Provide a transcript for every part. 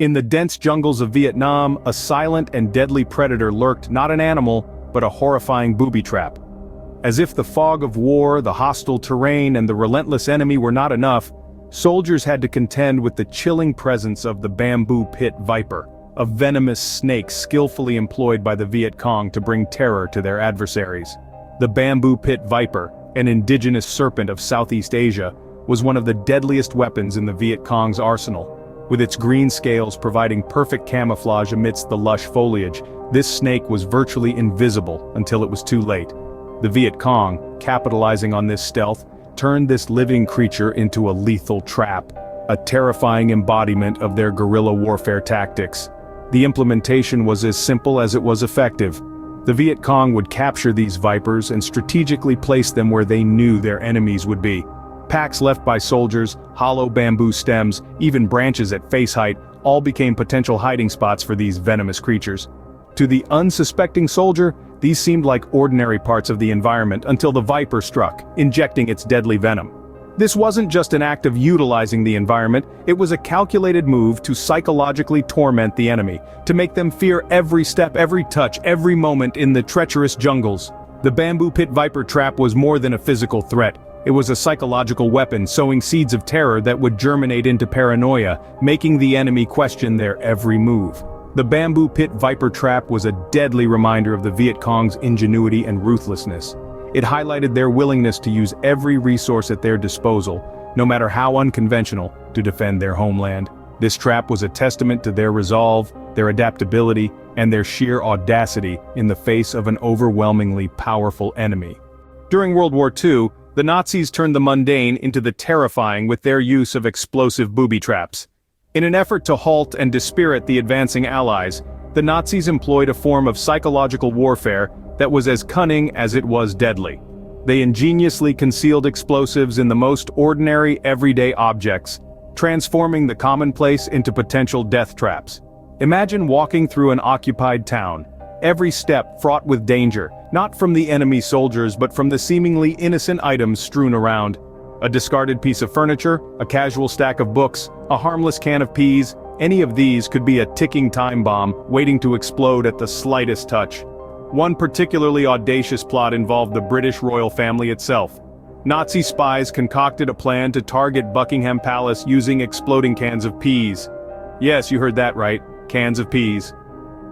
In the dense jungles of Vietnam, a silent and deadly predator lurked, not an animal, but a horrifying booby trap. As if the fog of war, the hostile terrain, and the relentless enemy were not enough, soldiers had to contend with the chilling presence of the bamboo pit viper, a venomous snake skillfully employed by the Viet Cong to bring terror to their adversaries. The bamboo pit viper, an indigenous serpent of Southeast Asia, was one of the deadliest weapons in the Viet Cong's arsenal. With its green scales providing perfect camouflage amidst the lush foliage, this snake was virtually invisible until it was too late. The Viet Cong, capitalizing on this stealth, turned this living creature into a lethal trap, a terrifying embodiment of their guerrilla warfare tactics. The implementation was as simple as it was effective. The Viet Cong would capture these vipers and strategically place them where they knew their enemies would be. Packs left by soldiers, hollow bamboo stems, even branches at face height, all became potential hiding spots for these venomous creatures. To the unsuspecting soldier, these seemed like ordinary parts of the environment until the viper struck, injecting its deadly venom. This wasn't just an act of utilizing the environment, it was a calculated move to psychologically torment the enemy, to make them fear every step, every touch, every moment in the treacherous jungles. The bamboo pit viper trap was more than a physical threat. It was a psychological weapon, sowing seeds of terror that would germinate into paranoia, making the enemy question their every move. The bamboo pit viper trap was a deadly reminder of the Viet Cong's ingenuity and ruthlessness. It highlighted their willingness to use every resource at their disposal, no matter how unconventional, to defend their homeland. This trap was a testament to their resolve, their adaptability, and their sheer audacity in the face of an overwhelmingly powerful enemy. During World War II, the Nazis turned the mundane into the terrifying with their use of explosive booby traps. In an effort to halt and dispirit the advancing Allies, the Nazis employed a form of psychological warfare that was as cunning as it was deadly. They ingeniously concealed explosives in the most ordinary, everyday objects, transforming the commonplace into potential death traps. Imagine walking through an occupied town, every step fraught with danger, not from the enemy soldiers but from the seemingly innocent items strewn around. A discarded piece of furniture, a casual stack of books, a harmless can of peas, any of these could be a ticking time bomb waiting to explode at the slightest touch. One particularly audacious plot involved the British royal family itself. Nazi spies concocted a plan to target Buckingham Palace using exploding cans of peas. Yes, you heard that right, cans of peas.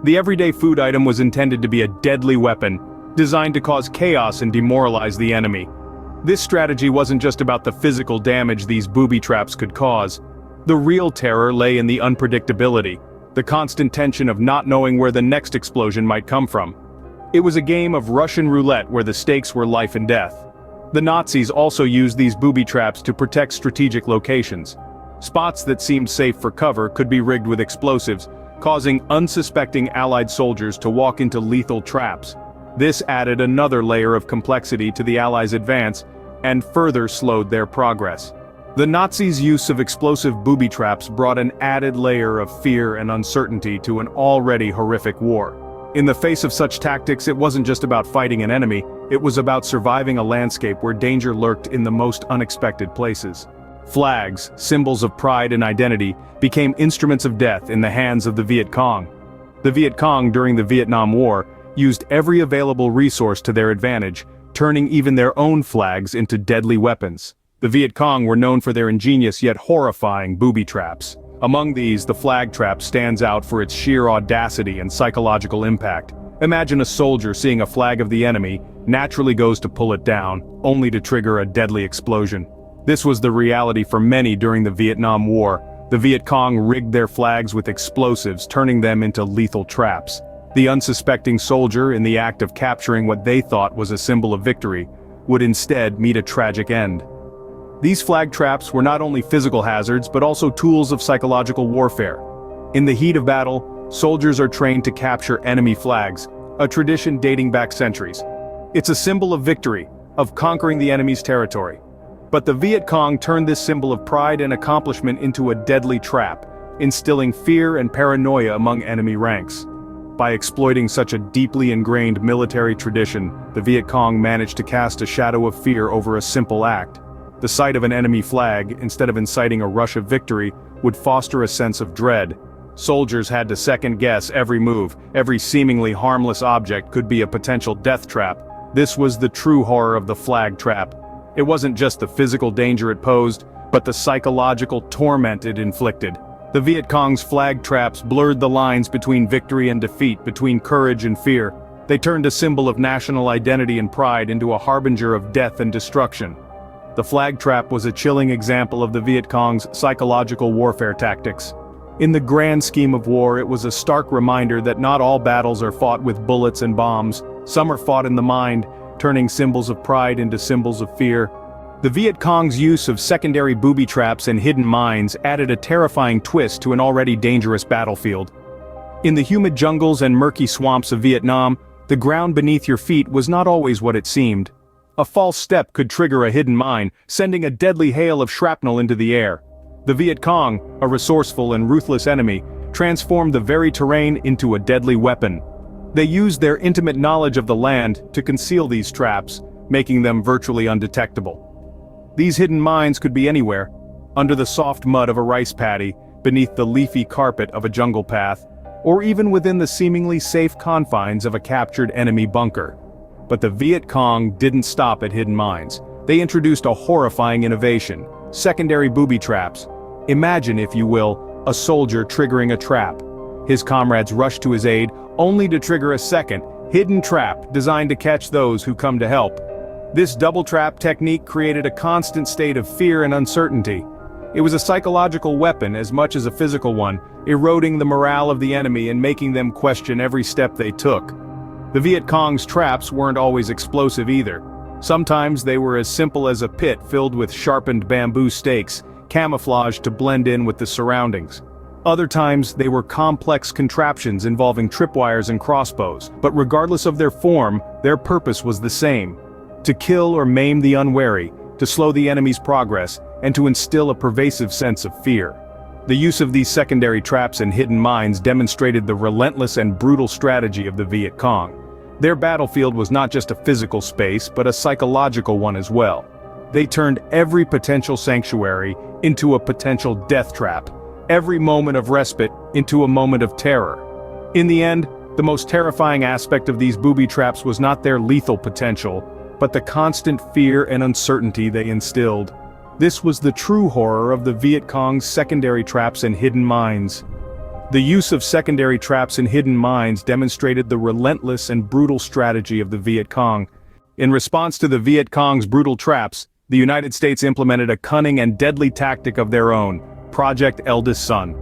The everyday food item was intended to be a deadly weapon, designed to cause chaos and demoralize the enemy. This strategy wasn't just about the physical damage these booby traps could cause. The real terror lay in the unpredictability, the constant tension of not knowing where the next explosion might come from. It was a game of Russian roulette where the stakes were life and death. The Nazis also used these booby traps to protect strategic locations. Spots that seemed safe for cover could be rigged with explosives, causing unsuspecting Allied soldiers to walk into lethal traps. This added another layer of complexity to the Allies' advance and further slowed their progress. The Nazis' use of explosive booby traps brought an added layer of fear and uncertainty to an already horrific war. In the face of such tactics, it wasn't just about fighting an enemy, it was about surviving a landscape where danger lurked in the most unexpected places. Flags, symbols of pride and identity, became instruments of death in the hands of the Viet Cong. The Viet Cong during the Vietnam War used every available resource to their advantage, turning even their own flags into deadly weapons. The Viet Cong were known for their ingenious yet horrifying booby traps. Among these, the flag trap stands out for its sheer audacity and psychological impact. Imagine a soldier seeing a flag of the enemy, naturally goes to pull it down, only to trigger a deadly explosion. This was the reality for many during the Vietnam War. The Viet Cong rigged their flags with explosives, turning them into lethal traps. The unsuspecting soldier, in the act of capturing what they thought was a symbol of victory, would instead meet a tragic end. These flag traps were not only physical hazards but also tools of psychological warfare. In the heat of battle, soldiers are trained to capture enemy flags, a tradition dating back centuries. It's a symbol of victory, of conquering the enemy's territory. But the Viet Cong turned this symbol of pride and accomplishment into a deadly trap, instilling fear and paranoia among enemy ranks. By exploiting such a deeply ingrained military tradition, the Viet Cong managed to cast a shadow of fear over a simple act. The sight of an enemy flag, instead of inciting a rush of victory, would foster a sense of dread. Soldiers had to second-guess every move. Every seemingly harmless object could be a potential death trap. This was the true horror of the flag trap. It wasn't just the physical danger it posed, but the psychological torment it inflicted. The Viet Cong's flag traps blurred the lines between victory and defeat, between courage and fear. They turned a symbol of national identity and pride into a harbinger of death and destruction. The flag trap was a chilling example of the Viet Cong's psychological warfare tactics. In the grand scheme of war, it was a stark reminder that not all battles are fought with bullets and bombs. Some are fought in the mind, turning symbols of pride into symbols of fear. The Viet Cong's use of secondary booby traps and hidden mines added a terrifying twist to an already dangerous battlefield. In the humid jungles and murky swamps of Vietnam, the ground beneath your feet was not always what it seemed. A false step could trigger a hidden mine, sending a deadly hail of shrapnel into the air. The Viet Cong, a resourceful and ruthless enemy, transformed the very terrain into a deadly weapon. They used their intimate knowledge of the land to conceal these traps, making them virtually undetectable. These hidden mines could be anywhere, under the soft mud of a rice paddy, beneath the leafy carpet of a jungle path, or even within the seemingly safe confines of a captured enemy bunker. But the Viet Cong didn't stop at hidden mines. They introduced a horrifying innovation: secondary booby traps. Imagine, if you will, a soldier triggering a trap. His comrades rush to his aid, only to trigger a second, hidden trap designed to catch those who come to help. This double trap technique created a constant state of fear and uncertainty. It was a psychological weapon as much as a physical one, eroding the morale of the enemy and making them question every step they took. The Viet Cong's traps weren't always explosive either. Sometimes they were as simple as a pit filled with sharpened bamboo stakes, camouflaged to blend in with the surroundings. Other times they were complex contraptions involving tripwires and crossbows, but regardless of their form, their purpose was the same: to kill or maim the unwary, to slow the enemy's progress, and to instill a pervasive sense of fear. The use of these secondary traps and hidden mines demonstrated the relentless and brutal strategy of the Viet Cong. Their battlefield was not just a physical space, but a psychological one as well. They turned every potential sanctuary into a potential death trap, every moment of respite into a moment of terror. In the end, the most terrifying aspect of these booby traps was not their lethal potential, but the constant fear and uncertainty they instilled. This was the true horror of the Viet Cong's secondary traps and hidden mines. The use of secondary traps and hidden mines demonstrated the relentless and brutal strategy of the Viet Cong. In response to the Viet Cong's brutal traps, the United States implemented a cunning and deadly tactic of their own: Project Eldest Son.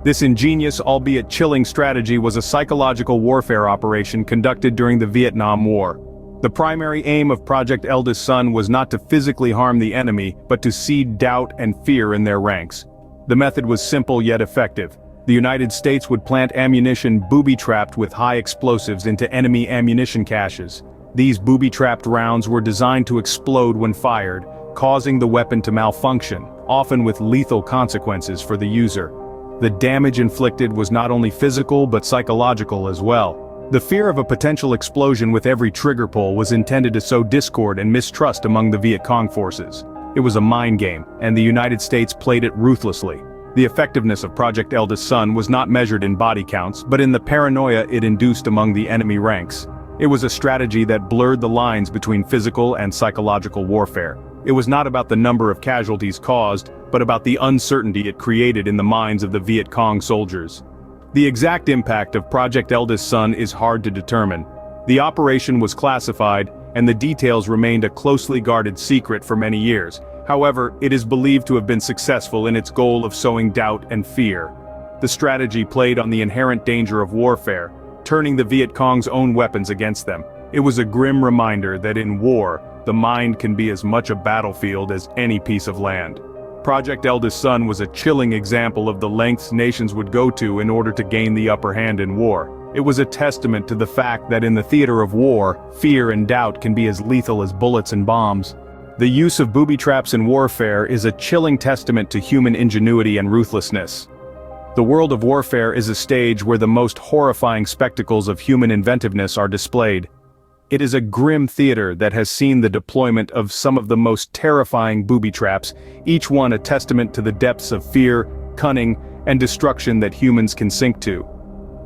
This ingenious, albeit chilling strategy was a psychological warfare operation conducted during the Vietnam War. The primary aim of Project Eldest Son was not to physically harm the enemy, but to seed doubt and fear in their ranks. The method was simple yet effective. The United States would plant ammunition booby-trapped with high explosives into enemy ammunition caches. These booby-trapped rounds were designed to explode when fired, causing the weapon to malfunction, often with lethal consequences for the user. The damage inflicted was not only physical but psychological as well. The fear of a potential explosion with every trigger pull was intended to sow discord and mistrust among the Viet Cong forces. It was a mind game, and the United States played it ruthlessly. The effectiveness of Project Eldest Son was not measured in body counts, but in the paranoia it induced among the enemy ranks. It was a strategy that blurred the lines between physical and psychological warfare. It was not about the number of casualties caused, but about the uncertainty it created in the minds of the Viet Cong soldiers. The exact impact of Project Eldest Son is hard to determine. The operation was classified, and the details remained a closely guarded secret for many years. However, it is believed to have been successful in its goal of sowing doubt and fear. The strategy played on the inherent danger of warfare, turning the Viet Cong's own weapons against them. It was a grim reminder that in war, the mind can be as much a battlefield as any piece of land. Project Eldest Son was a chilling example of the lengths nations would go to in order to gain the upper hand in war. It was a testament to the fact that in the theater of war, fear and doubt can be as lethal as bullets and bombs. The use of booby traps in warfare is a chilling testament to human ingenuity and ruthlessness. The world of warfare is a stage where the most horrifying spectacles of human inventiveness are displayed. It is a grim theater that has seen the deployment of some of the most terrifying booby traps, each one a testament to the depths of fear, cunning, and destruction that humans can sink to.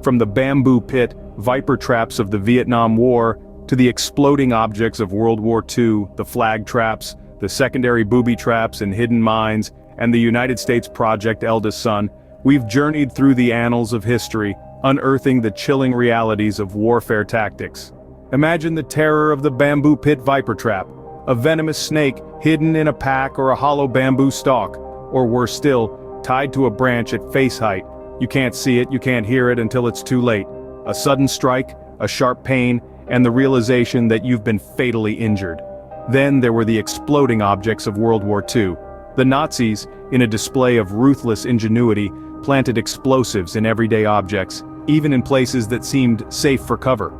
From the bamboo pit, viper traps of the Vietnam War, to the exploding objects of World War II, the flag traps, the secondary booby traps and hidden mines, and the United States Project Eldest Son, we've journeyed through the annals of history, unearthing the chilling realities of warfare tactics. Imagine the terror of the bamboo pit viper trap, a venomous snake hidden in a pack or a hollow bamboo stalk, or worse still, tied to a branch at face height. You can't see it, you can't hear it until it's too late. A sudden strike, a sharp pain, and the realization that you've been fatally injured. Then there were the exploding objects of World War II. The Nazis, in a display of ruthless ingenuity, planted explosives in everyday objects, even in places that seemed safe for cover.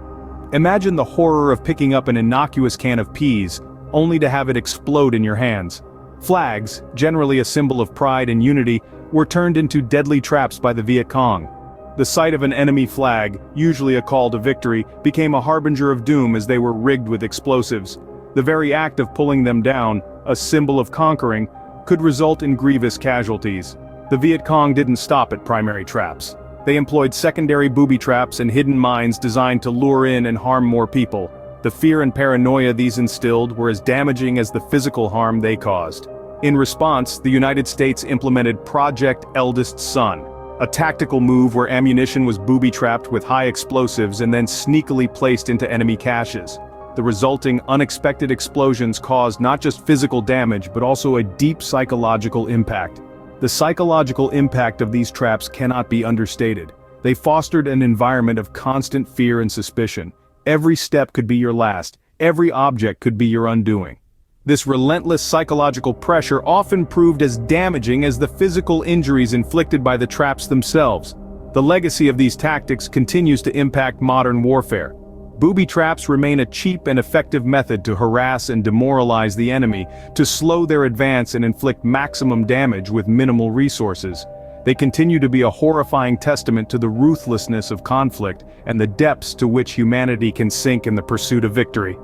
Imagine the horror of picking up an innocuous can of peas, only to have it explode in your hands. Flags, generally a symbol of pride and unity, were turned into deadly traps by the Viet Cong. The sight of an enemy flag, usually a call to victory, became a harbinger of doom as they were rigged with explosives. The very act of pulling them down, a symbol of conquering, could result in grievous casualties. The Viet Cong didn't stop at primary traps. They employed secondary booby traps and hidden mines designed to lure in and harm more people. The fear and paranoia these instilled were as damaging as the physical harm they caused. In response, the United States implemented Project Eldest Son, a tactical move where ammunition was booby-trapped with high explosives and then sneakily placed into enemy caches. The resulting unexpected explosions caused not just physical damage but also a deep psychological impact. The psychological impact of these traps cannot be understated. They fostered an environment of constant fear and suspicion. Every step could be your last, every object could be your undoing. This relentless psychological pressure often proved as damaging as the physical injuries inflicted by the traps themselves. The legacy of these tactics continues to impact modern warfare. Booby traps remain a cheap and effective method to harass and demoralize the enemy, to slow their advance and inflict maximum damage with minimal resources. They continue to be a horrifying testament to the ruthlessness of conflict and the depths to which humanity can sink in the pursuit of victory.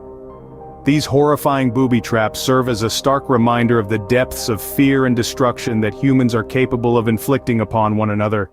These horrifying booby traps serve as a stark reminder of the depths of fear and destruction that humans are capable of inflicting upon one another.